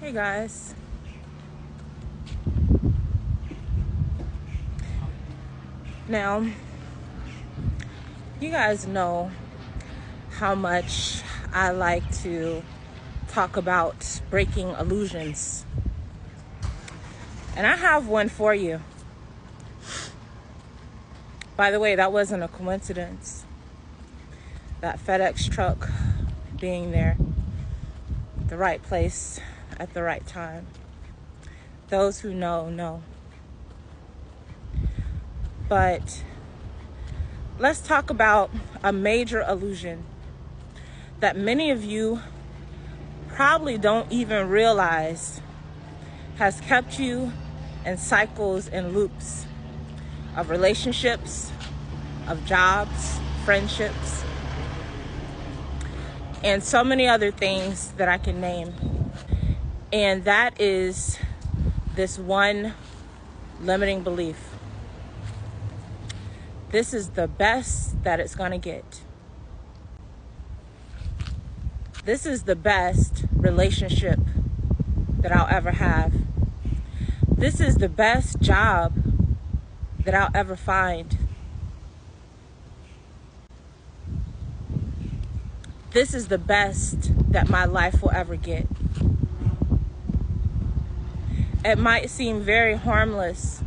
Hey guys. Now, you guys know how much I like to talk about breaking illusions. And I have one for you. By the way, that wasn't a coincidence. That FedEx truck being there, the right place at the right time. Those who know, know. But let's talk about a major illusion that many of you probably don't even realize has kept you in cycles and loops of relationships, of jobs, friendships, and so many other things that I can name. And that is this one limiting belief. This is the best that it's going to get. This is the best relationship that I'll ever have. This is the best job that I'll ever find. This is the best that my life will ever get. It might seem very harmless,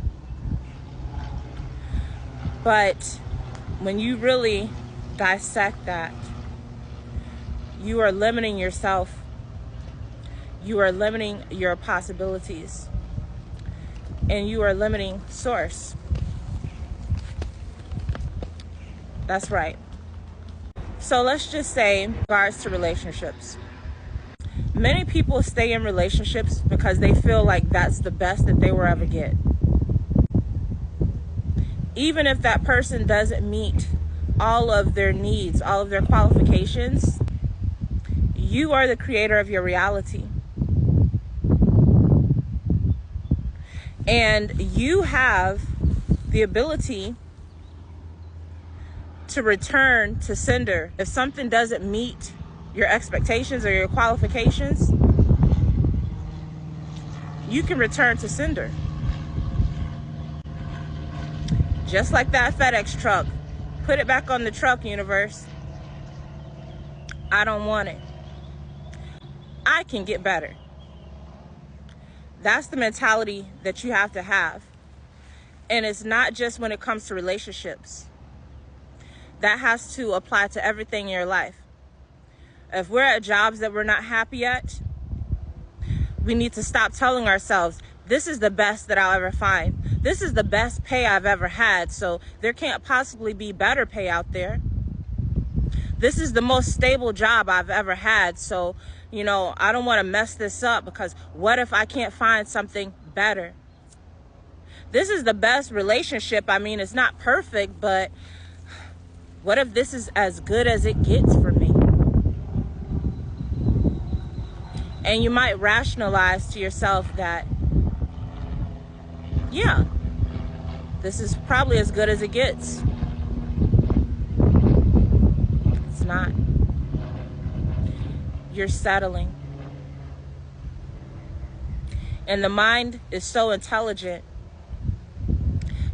but when you really dissect that, you are limiting yourself. You are limiting your possibilities. And you are limiting source. That's right. So let's just say, in regards to relationships, many people stay in relationships because they feel like that's the best that they will ever get. Even if that person doesn't meet all of their needs, all of their qualifications, you are the creator of your reality. And you have the ability to return to sender. If something doesn't meet your expectations or your qualifications, you can return to sender. Just like that FedEx truck. Put it back on the truck, universe. I don't want it. I can get better. That's the mentality that you have to have. And it's not just when it comes to relationships. That has to apply to everything in your life. If we're at jobs that we're not happy at, we need to stop telling ourselves, this is the best that I'll ever find. This is the best pay I've ever had, so there can't possibly be better pay out there. This is the most stable job I've ever had, so, I don't want to mess this up because what if I can't find something better? This is the best relationship. I mean, it's not perfect, but what if this is as good as it gets for me? And you might rationalize to yourself that, yeah, this is probably as good as it gets. It's not. You're settling. And the mind is so intelligent.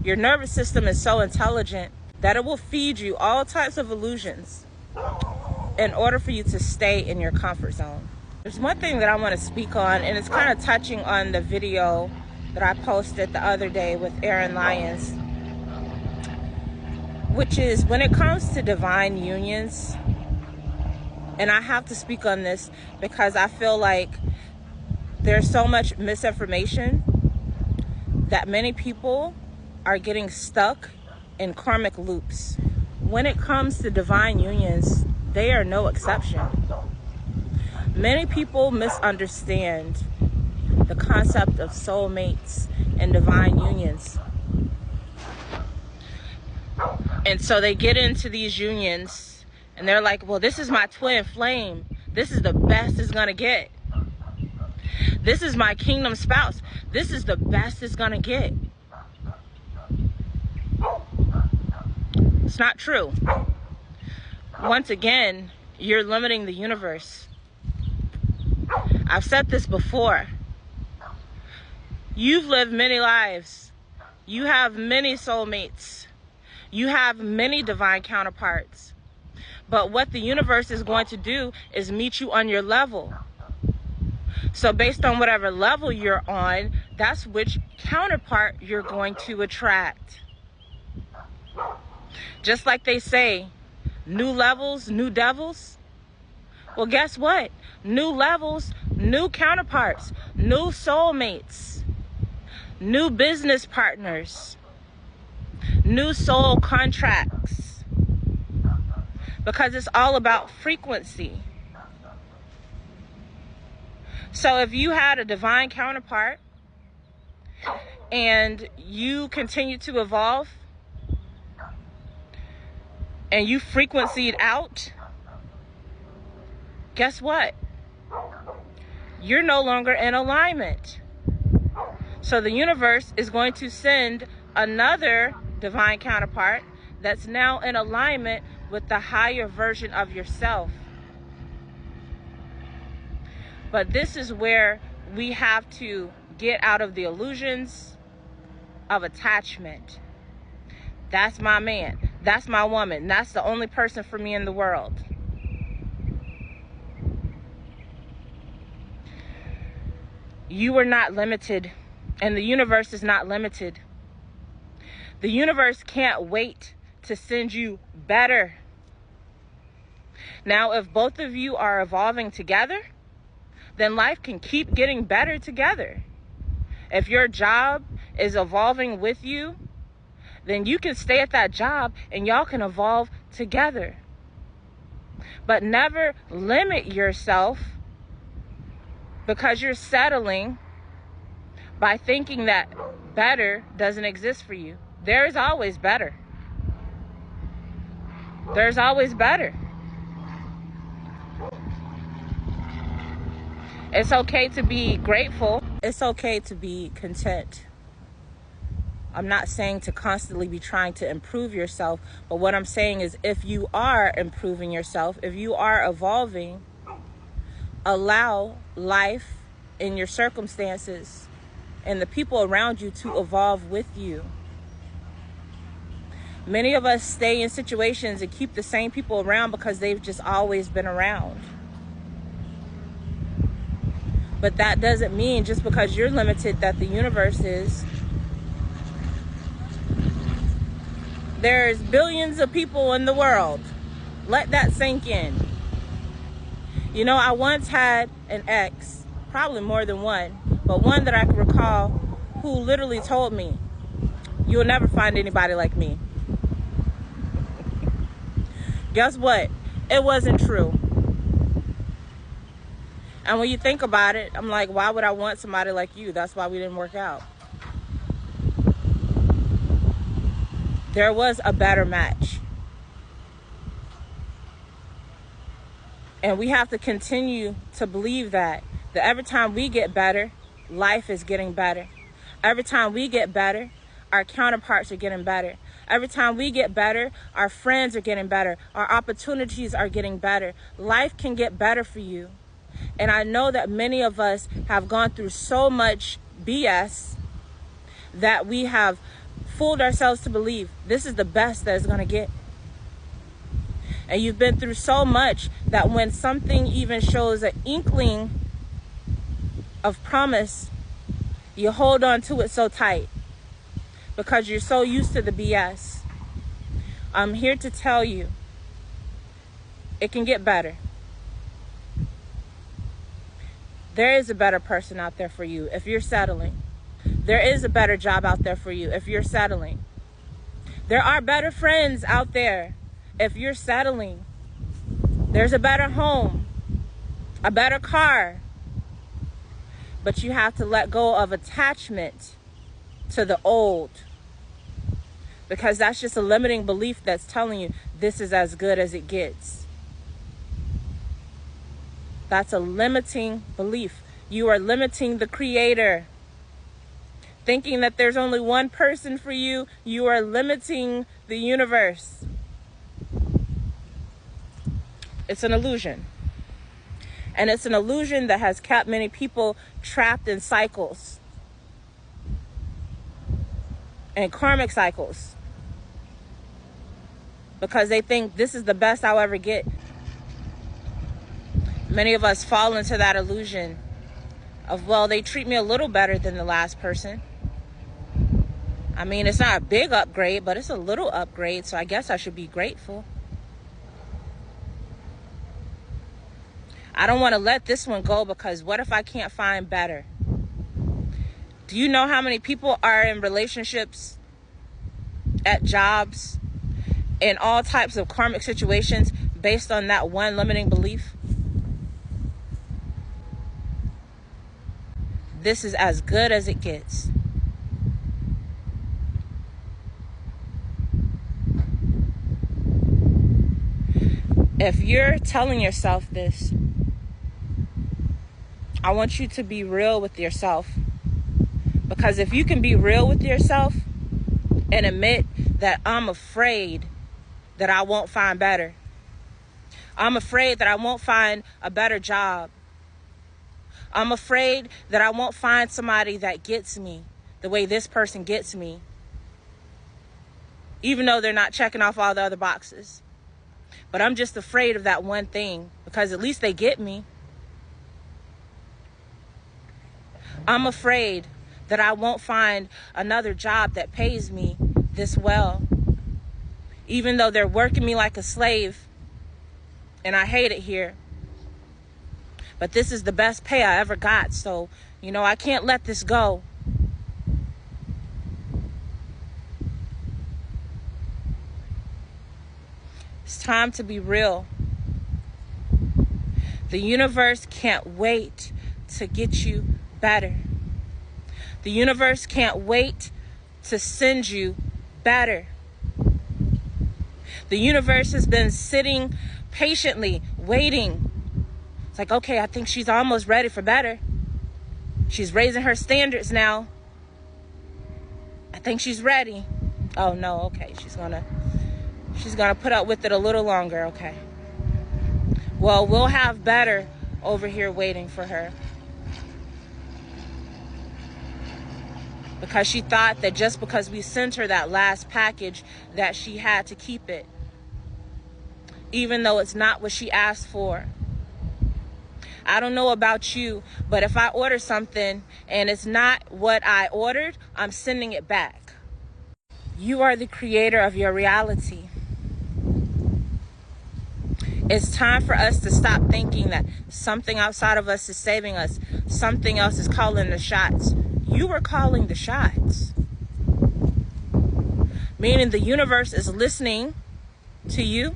Your nervous system is so intelligent that it will feed you all types of illusions in order for you to stay in your comfort zone. There's one thing that I want to speak on, and it's kind of touching on the video that I posted the other day with Aaron Lyons, which is when it comes to divine unions, and I have to speak on this because I feel like there's so much misinformation that many people are getting stuck in karmic loops. When it comes to divine unions, they are no exception. Many people misunderstand the concept of soulmates and divine unions. And so they get into these unions and they're like, well, this is my twin flame. This is the best it's gonna get. This is my kingdom spouse. This is the best it's gonna get. It's not true. Once again, you're limiting the universe. I've said this before. You've lived many lives. You have many soulmates. You have many divine counterparts. But what the universe is going to do is meet you on your level. So based on whatever level you're on, that's which counterpart you're going to attract. Just like they say, new levels, new devils. Well, guess what? New levels, new counterparts, new soulmates, new business partners, new soul contracts. Because it's all about frequency. So if you had a divine counterpart and you continue to evolve and you frequencied out, guess what? You're no longer in alignment. So the universe is going to send another divine counterpart that's now in alignment with the higher version of yourself. But this is where we have to get out of the illusions of attachment. That's my man. That's my woman. That's the only person for me in the world. You are not limited, and the universe is not limited. The universe can't wait to send you better. Now, if both of you are evolving together, then life can keep getting better together. If your job is evolving with you, then you can stay at that job and y'all can evolve together. But never limit yourself because you're settling by thinking that better doesn't exist for you. There is always better. There's always better. It's okay to be grateful. It's okay to be content. I'm not saying to constantly be trying to improve yourself, but what I'm saying is if you are improving yourself, if you are evolving, allow life and your circumstances and the people around you to evolve with you. Many of us stay in situations and keep the same people around because they've just always been around. But that doesn't mean just because you're limited that the universe is. There's billions of people in the world. Let that sink in. You know, I once had an ex, probably more than one, but one that I can recall who literally told me, "You'll never find anybody like me." Guess what? It wasn't true. And when you think about it, I'm like, why would I want somebody like you? That's why we didn't work out. There was a better match. And we have to continue to believe that every time we get better, life is getting better. Every time we get better, our counterparts are getting better. Every time we get better, our friends are getting better. Our opportunities are getting better. Life can get better for you. And I know that many of us have gone through so much BS that we have fooled ourselves to believe this is the best that it's going to get. And you've been through so much that when something even shows an inkling of promise, you hold on to it so tight because you're so used to the BS. I'm here to tell you, it can get better. There is a better person out there for you if you're settling. There is a better job out there for you if you're settling. There are better friends out there if you're settling. There's a better home, a better car. But you have to let go of attachment to the old. Because that's just a limiting belief that's telling you this is as good as it gets. That's a limiting belief. You are limiting the Creator. Thinking that there's only one person for you, you are limiting the universe. It's an illusion. And it's an illusion that has kept many people trapped in cycles and karmic cycles, because they think this is the best I'll ever get. Many of us fall into that illusion of, well, they treat me a little better than the last person. I mean, it's not a big upgrade, but it's a little upgrade, so I guess I should be grateful. I don't want to let this one go, because what if I can't find better? Do you know how many people are in relationships, at jobs, in all types of karmic situations based on that one limiting belief? This is as good as it gets. If you're telling yourself this, I want you to be real with yourself. Because if you can be real with yourself and admit that I'm afraid that I won't find better. I'm afraid that I won't find a better job. I'm afraid that I won't find somebody that gets me the way this person gets me, even though they're not checking off all the other boxes. But I'm just afraid of that one thing, because at least they get me. I'm afraid that I won't find another job that pays me this well, even though they're working me like a slave and I hate it here. But this is the best pay I ever got, so, I can't let this go. It's time to be real. The universe can't wait to get you better. The universe can't wait to send you better. The universe has been sitting patiently, waiting. It's like, okay, I think she's almost ready for better. She's raising her standards now. I think she's ready. Oh no, okay, she's gonna put up with it a little longer, okay. Well, we'll have better over here waiting for her. Because she thought that just because we sent her that last package that she had to keep it, even though it's not what she asked for. I don't know about you, but if I order something and it's not what I ordered, I'm sending it back. You are the creator of your reality. It's time for us to stop thinking that something outside of us is saving us. Something else is calling the shots. You are calling the shots. Meaning the universe is listening to you,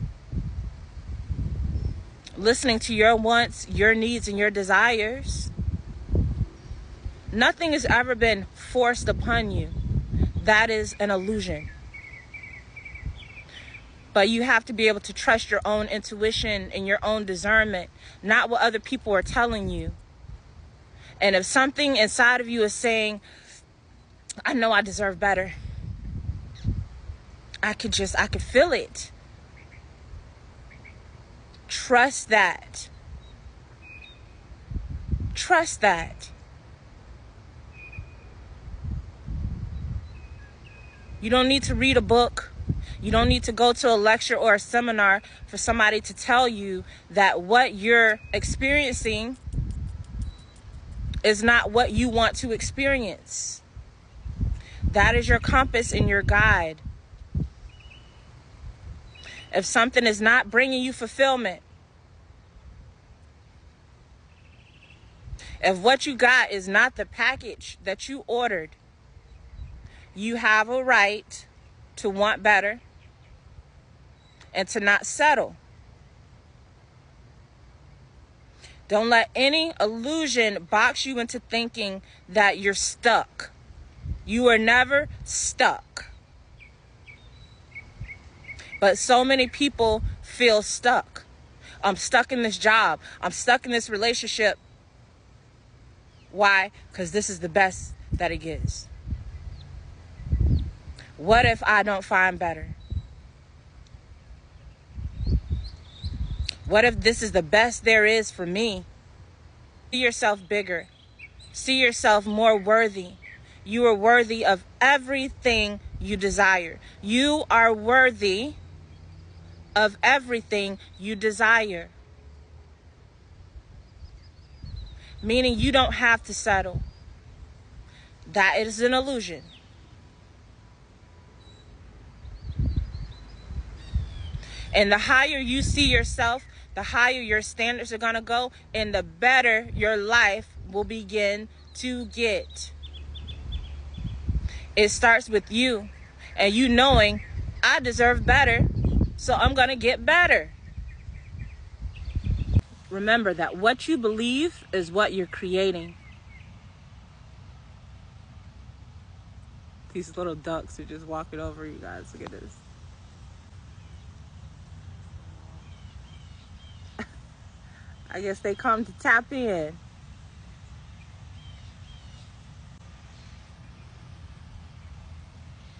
listening to your wants, your needs, and your desires. Nothing has ever been forced upon you. That is an illusion. But you have to be able to trust your own intuition and your own discernment, not what other people are telling you. And if something inside of you is saying, I know I deserve better, I could feel it. Trust that. Trust that. You don't need to read a book. You don't need to go to a lecture or a seminar for somebody to tell you that what you're experiencing is not what you want to experience. That is your compass and your guide. If something is not bringing you fulfillment, if what you got is not the package that you ordered, you have a right to want better and to not settle. Don't let any illusion box you into thinking that you're stuck. You are never stuck. But so many people feel stuck. I'm stuck in this job. I'm stuck in this relationship. Why? Because this is the best that it gets. What if I don't find better? What if this is the best there is for me? See yourself bigger. See yourself more worthy. You are worthy of everything you desire. You are worthy of everything you desire. Meaning you don't have to settle. That is an illusion. And the higher you see yourself, the higher your standards are going to go, and the better your life will begin to get. It starts with you and you knowing, I deserve better, so I'm going to get better. Remember that what you believe is what you're creating. These little ducks are just walking over you guys. Look at this. I guess they come to tap in.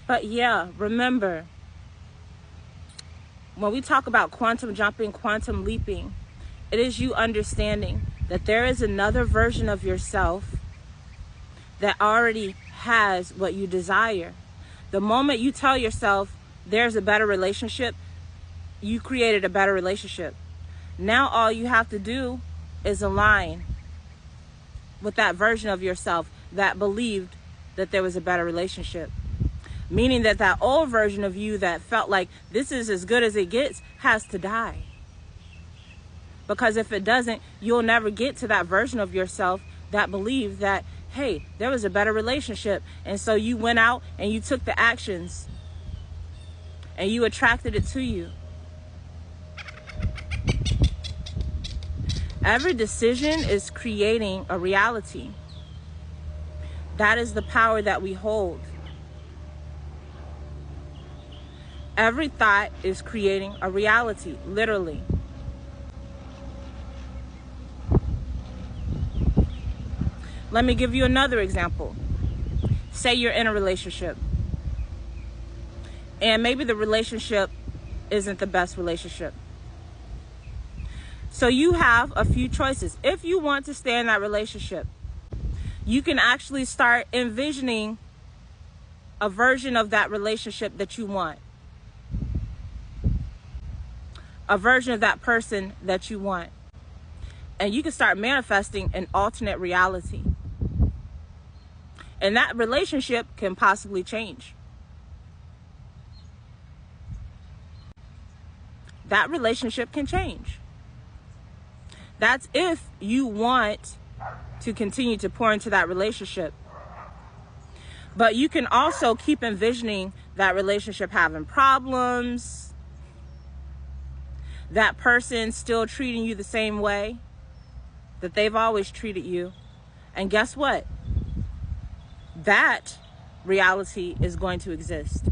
But yeah, remember, when we talk about quantum jumping, quantum leaping, it is you understanding that there is another version of yourself that already has what you desire. The moment you tell yourself there's a better relationship, you created a better relationship. Now all you have to do is align with that version of yourself that believed that there was a better relationship. Meaning that that old version of you that felt like this is as good as it gets has to die. Because if it doesn't, you'll never get to that version of yourself that believed that, hey, there was a better relationship. And so you went out and you took the actions and you attracted it to you. Every decision is creating a reality. That is the power that we hold. Every thought is creating a reality, literally. Let me give you another example. Say you're in a relationship, and maybe the relationship isn't the best relationship. So you have a few choices. If you want to stay in that relationship, you can actually start envisioning a version of that relationship that you want. A version of that person that you want. And you can start manifesting an alternate reality. And that relationship can possibly change. That relationship can change. That's if you want to continue to pour into that relationship. But you can also keep envisioning that relationship having problems, that person still treating you the same way that they've always treated you. And guess what? That reality is going to exist.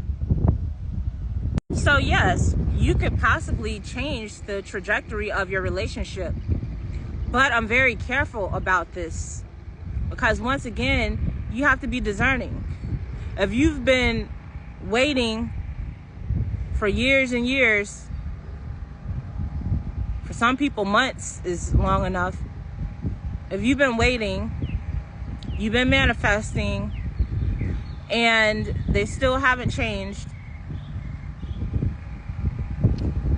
So yes, you could possibly change the trajectory of your relationship. But I'm very careful about this because once again, you have to be discerning. If you've been waiting for years and years, for some people months is long enough. If you've been waiting, you've been manifesting, and they still haven't changed,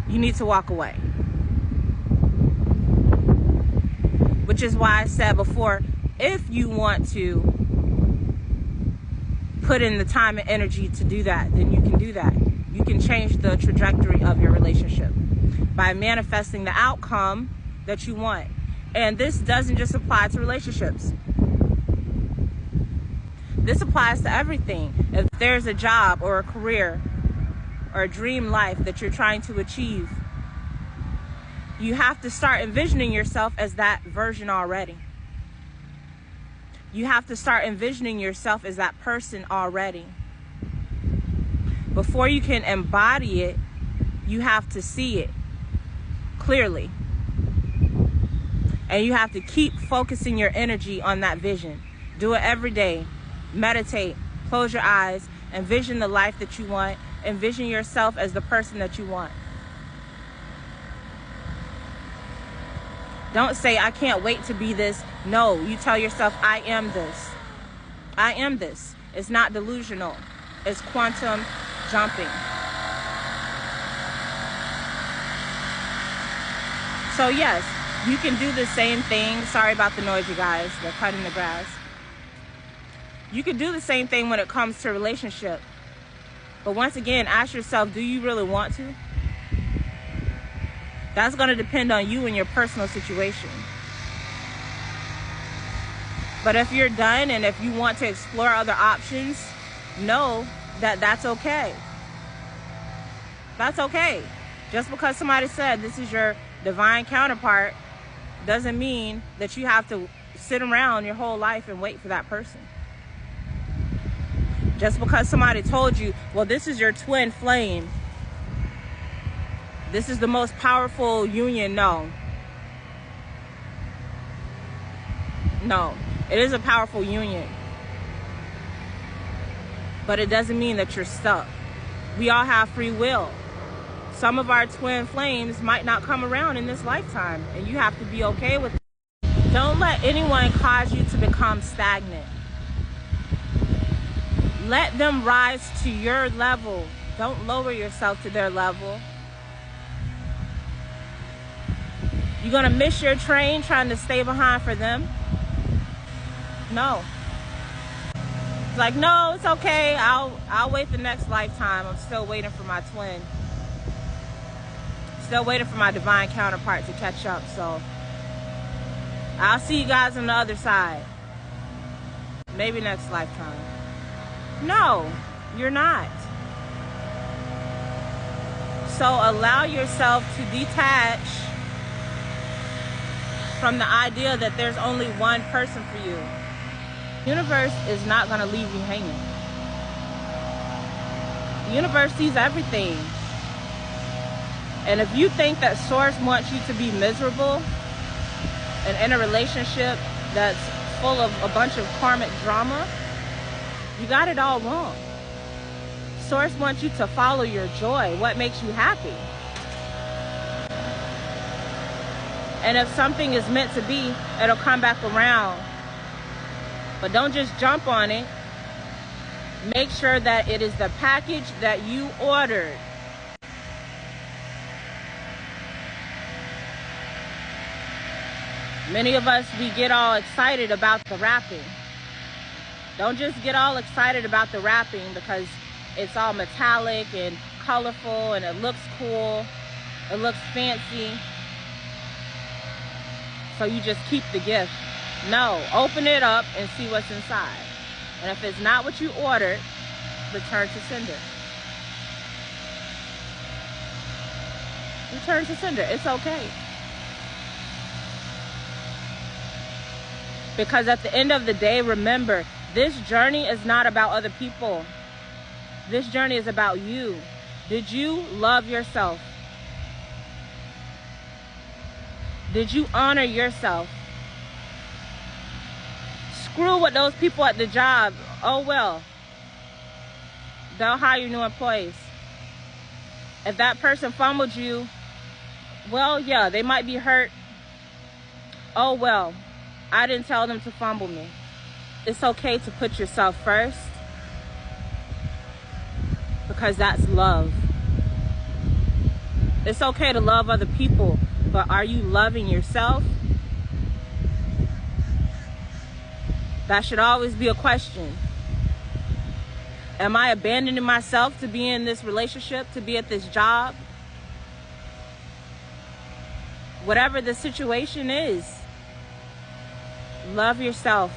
you need to walk away. Which is why I said before, if you want to put in the time and energy to do that, then you can do that. You can change the trajectory of your relationship by manifesting the outcome that you want. And this doesn't just apply to relationships. This applies to everything. If there's a job or a career or a dream life that you're trying to achieve, you have to start envisioning yourself as that version already. You have to start envisioning yourself as that person already. Before you can embody it, you have to see it clearly. And you have to keep focusing your energy on that vision. Do it every day. Meditate. Close your eyes. Envision the life that you want. Envision yourself as the person that you want. Don't say, I can't wait to be this. No, you tell yourself, I am this. I am this. It's not delusional. It's quantum jumping. So yes, you can do the same thing. Sorry about the noise, you guys. They're cutting the grass. You can do the same thing when it comes to a relationship. But once again, ask yourself, do you really want to? That's going to depend on you and your personal situation. But if you're done and if you want to explore other options, know that that's okay. That's okay. Just because somebody said this is your divine counterpart doesn't mean that you have to sit around your whole life and wait for that person. Just because somebody told you, well, this is your twin flame, this is the most powerful union. No, it is a powerful union, but it doesn't mean that you're stuck. We all have free will. Some of our twin flames might not come around in this lifetime, and you have to be okay with it. Don't let anyone cause you to become stagnant. Let them rise to your level. Don't lower yourself to their level. You're gonna miss your train trying to stay behind for them? No. It's like, no, it's okay. I'll wait the next lifetime. I'm still waiting for my twin. Still waiting for my divine counterpart to catch up. So I'll see you guys on the other side. Maybe next lifetime. No, you're not. So allow yourself to detach from the idea that there's only one person for you. The universe is not going to leave you hanging. The universe sees everything. And if you think that Source wants you to be miserable and in a relationship that's full of a bunch of karmic drama, you got it all wrong. Source wants you to follow your joy, what makes you happy. And if something is meant to be, it'll come back around. But don't just jump on it. Make sure that it is the package that you ordered. Many of us, we get all excited about the wrapping. Don't just get all excited about the wrapping because it's all metallic and colorful and it looks cool, it looks fancy. So you just keep the gift. No, open it up and see what's inside. And if it's not what you ordered, return to sender. Return to sender. It's okay. Because at the end of the day, remember, this journey is not about other people. This journey is about you. Did you love yourself? Did you honor yourself? Screw with those people at the job. Oh well. They'll hire new employees. If that person fumbled you, well, yeah, they might be hurt. Oh well. I didn't tell them to fumble me. It's okay to put yourself first because that's love. It's okay to love other people, but are you loving yourself? That should always be a question. Am I abandoning myself to be in this relationship, to be at this job? Whatever the situation is, love yourself.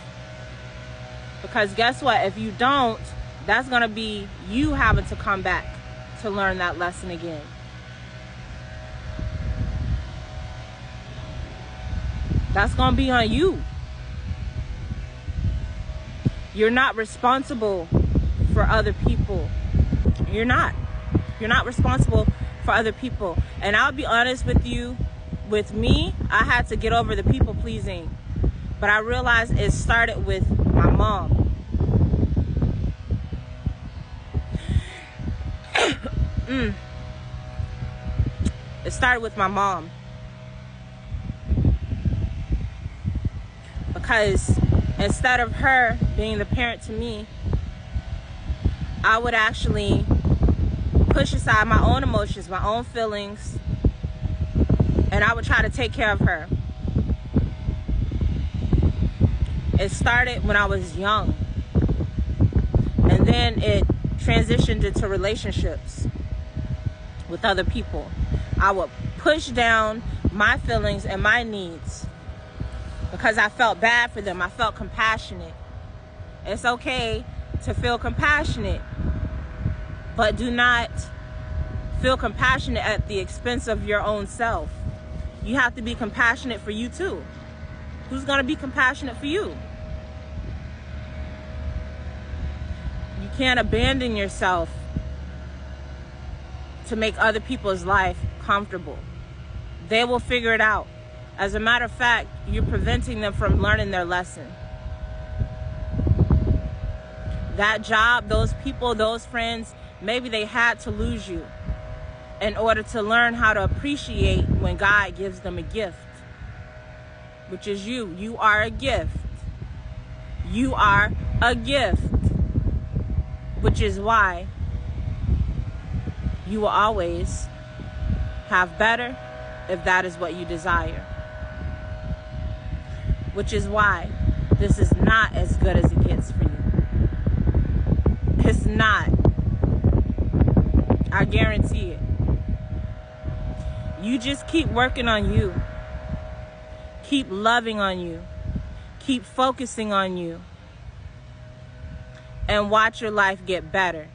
Because guess what? If you don't, that's going to be you having to come back to learn that lesson again. That's going to be on you. You're not responsible for other people. You're not. You're not responsible for other people. And I'll be honest with you, with me, I had to get over the people pleasing. But I realized it started with my mom. It started with my mom. Because instead of her being the parent to me, I would actually push aside my own emotions, my own feelings, and I would try to take care of her. It started when I was young, and then it transitioned into relationships with other people. I would push down my feelings and my needs because I felt bad for them. I felt compassionate. It's okay to feel compassionate, but do not feel compassionate at the expense of your own self. You have to be compassionate for you too. Who's going to be compassionate for you? You can't abandon yourself to make other people's life comfortable. They will figure it out. As a matter of fact, you're preventing them from learning their lesson. That job, those people, those friends, maybe they had to lose you in order to learn how to appreciate when God gives them a gift, which is you. You are a gift. You are a gift, which is why you will always have better if that is what you desire. Which is why this is not as good as it gets for you. It's not. I guarantee it. You just keep working on you. Keep loving on you. Keep focusing on you. And watch your life get better.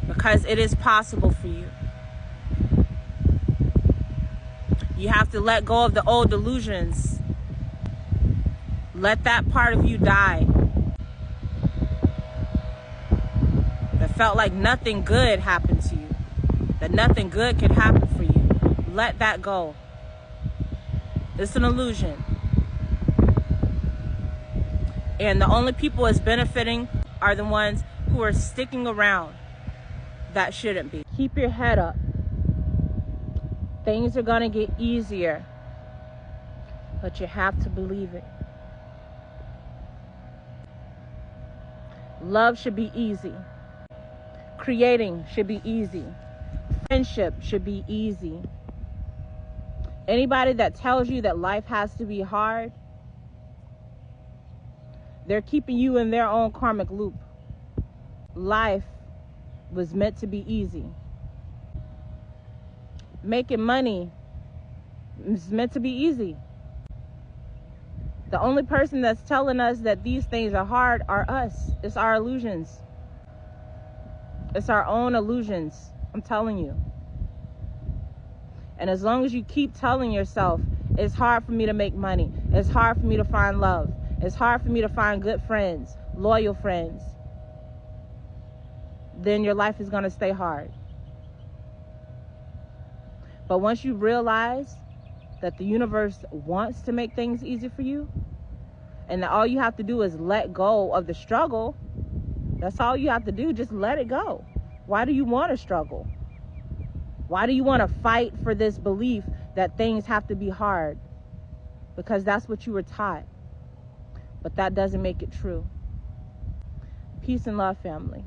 Because it is possible for you. You have to let go of the old delusions. Let that part of you die. That felt like nothing good happened to you. That nothing good could happen for you. Let that go. It's an illusion. And the only people it's benefiting are the ones who are sticking around that shouldn't be. Keep your head up. Things are going to get easier, but you have to believe it. Love should be easy. Creating should be easy. Friendship should be easy. Anybody that tells you that life has to be hard, they're keeping you in their own karmic loop. Life was meant to be easy. Making money is meant to be easy. The only person that's telling us that these things are hard are us. It's our illusions. It's our own illusions. I'm telling you. And as long as you keep telling yourself, it's hard for me to make money. It's hard for me to find love. It's hard for me to find good friends, loyal friends. Then your life is going to stay hard. But once you realize that the universe wants to make things easy for you, and that all you have to do is let go of the struggle, that's all you have to do. Just let it go. Why do you want to struggle? Why do you want to fight for this belief that things have to be hard? Because that's what you were taught. But that doesn't make it true. Peace and love, family.